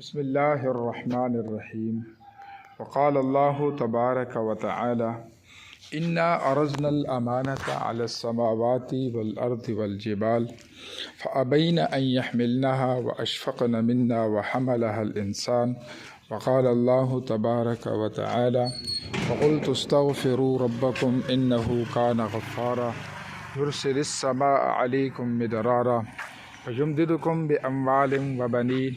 بسم اللہ الرحمن الرحیم وقال اللہ تبارک وتعالی انا عرضنا الامانة على السماوات والارض والجبال فابین ان يحملنها واشفقن منا وحملها الانسان وقال اللہ تبارک وتعالی فقلت استغفروا ربکم انه كان غفارا يرسل السماء علیکم مدرارا ويمددكم باموال وبنین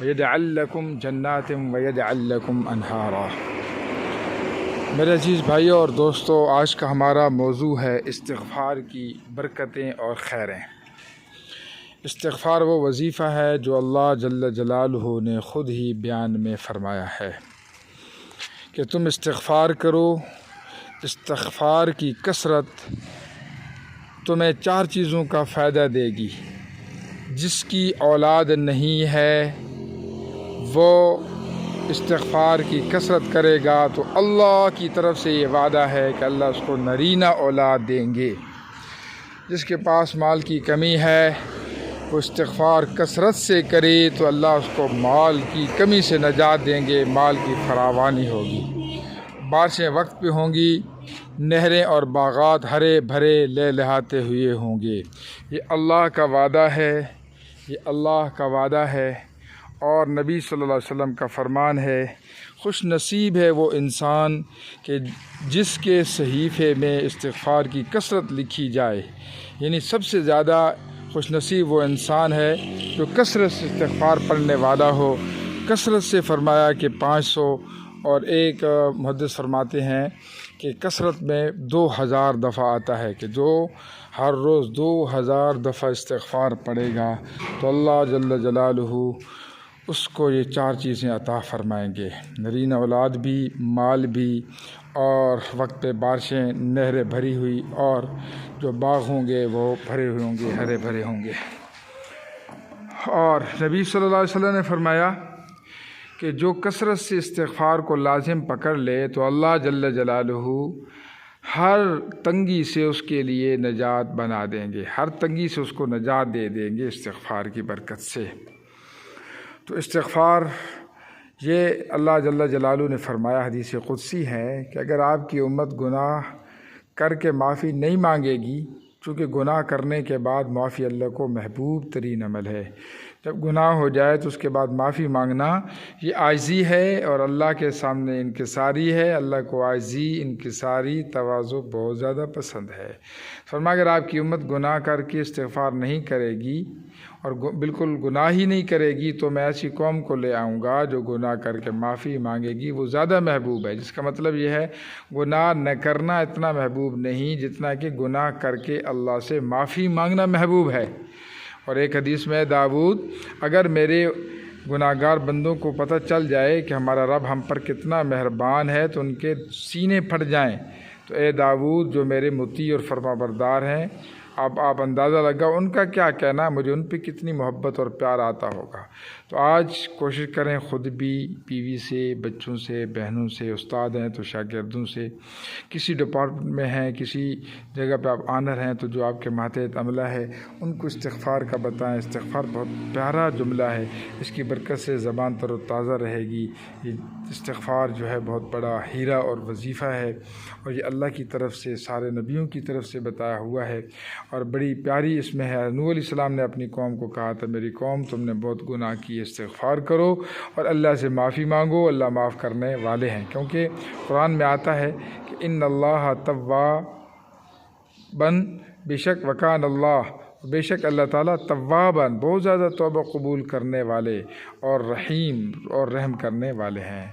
وَيَجْعَلْ لَكُمْ جَنَّاتٍ وَيَجْعَلْ لَكُمْ أَنْهَارًا۔ میرے عزیز بھائیوں اور دوستو، آج کا ہمارا موضوع ہے استغفار کی برکتیں اور خیریں۔ استغفار وہ وظیفہ ہے جو اللہ جل جلالہ نے خود ہی بیان میں فرمایا ہے کہ تم استغفار کرو۔ استغفار کی کثرت تمہیں 4 چیزوں کا فائدہ دے گی۔ جس کی اولاد نہیں ہے وہ استغفار کی کثرت کرے گا تو اللہ کی طرف سے یہ وعدہ ہے کہ اللہ اس کو نرینہ اولاد دیں گے۔ جس کے پاس مال کی کمی ہے وہ استغفار کثرت سے کرے تو اللہ اس کو مال کی کمی سے نجات دیں گے، مال کی فراوانی ہوگی، بارشیں وقت پہ ہوں گی، نہریں اور باغات ہرے بھرے لہلہاتے ہوئے ہوں گے۔ یہ اللہ کا وعدہ ہے، یہ اللہ کا وعدہ ہے اور نبی صلی اللہ علیہ وسلم کا فرمان ہے۔ خوش نصیب ہے وہ انسان کہ جس کے صحیفے میں استغفار کی کثرت لکھی جائے، یعنی سب سے زیادہ خوش نصیب وہ انسان ہے جو کثرت سے استغفار پڑھنے والا ہو۔ کثرت سے فرمایا کہ 500، اور ایک محدث فرماتے ہیں کہ کثرت میں 2000 دفعہ آتا ہے کہ جو ہر روز 2000 دفعہ استغفار پڑھے گا تو اللہ جل جلالہ اس کو یہ 4 چیزیں عطا فرمائیں گے، نرینہ اولاد بھی، مال بھی، اور وقت پہ بارشیں، نہریں بھری ہوئی، اور جو باغ ہوں گے وہ بھرے ہوئے ہوں گے، ہرے بھرے ہوں گے۔ اور نبی صلی اللہ علیہ وسلم نے فرمایا کہ جو کثرت سے استغفار کو لازم پکڑ لے تو اللہ جل جلالہ ہر تنگی سے اس کے لیے نجات بنا دیں گے، ہر تنگی سے اس کو نجات دے دیں گے استغفار کی برکت سے۔ تو استغفار یہ اللہ جل جلالہ نے فرمایا، حدیث قدسی ہے کہ اگر آپ کی امت گناہ کر کے معافی نہیں مانگے گی، چونکہ گناہ کرنے کے بعد معافی اللہ کو محبوب ترین عمل ہے، جب گناہ ہو جائے تو اس کے بعد معافی مانگنا یہ عاجزی ہے اور اللہ کے سامنے انکساری ہے۔ اللہ کو عاجزی، انکساری، تواضع بہت زیادہ پسند ہے۔ فرمایا اگر آپ کی امت گناہ کر کے استغفار نہیں کرے گی اور بالکل گناہ ہی نہیں کرے گی تو میں ایسی قوم کو لے آؤں گا جو گناہ کر کے معافی مانگے گی، وہ زیادہ محبوب ہے۔ جس کا مطلب یہ ہے گناہ نہ کرنا اتنا محبوب نہیں جتنا کہ گناہ کر کے اللہ سے معافی مانگنا محبوب ہے۔ اور ایک حدیث میں داؤد، اگر میرے گناہ گار بندوں کو پتہ چل جائے کہ ہمارا رب ہم پر کتنا مہربان ہے تو ان کے سینے پھٹ جائیں، تو اے داؤد جو میرے مطیع اور فرما بردار ہیں، آپ اندازہ لگا ان کا کیا کہنا، مجھے ان پہ کتنی محبت اور پیار آتا ہوگا۔ تو آج کوشش کریں خود بھی، بیوی سے، بچوں سے، بہنوں سے، استاد ہیں تو شاگردوں سے، کسی ڈپارٹمنٹ میں ہیں، کسی جگہ پہ آپ آنر ہیں تو جو آپ کے ماتحت عملہ ہے ان کو استغفار کا بتائیں۔ استغفار بہت پیارا جملہ ہے، اس کی برکت سے زبان تر و تازہ رہے گی۔ یہ استغفار جو ہے بہت بڑا ہیرا اور وظیفہ ہے اور یہ اللہ کی طرف سے، سارے نبیوں کی طرف سے بتایا ہوا ہے اور بڑی پیاری اس میں ہے۔ نوح علیہ السلام نے اپنی قوم کو کہا تھا میری قوم تم نے بہت گناہ کی، استغفار کرو اور اللہ سے معافی مانگو، اللہ معاف کرنے والے ہیں، کیونکہ قرآن میں آتا ہے کہ ان اللہ تواباً، بے شک وکان اللہ، بے شک اللہ تعالیٰ تواباً، بہت زیادہ توبہ قبول کرنے والے، اور رحیم، اور رحم کرنے والے ہیں۔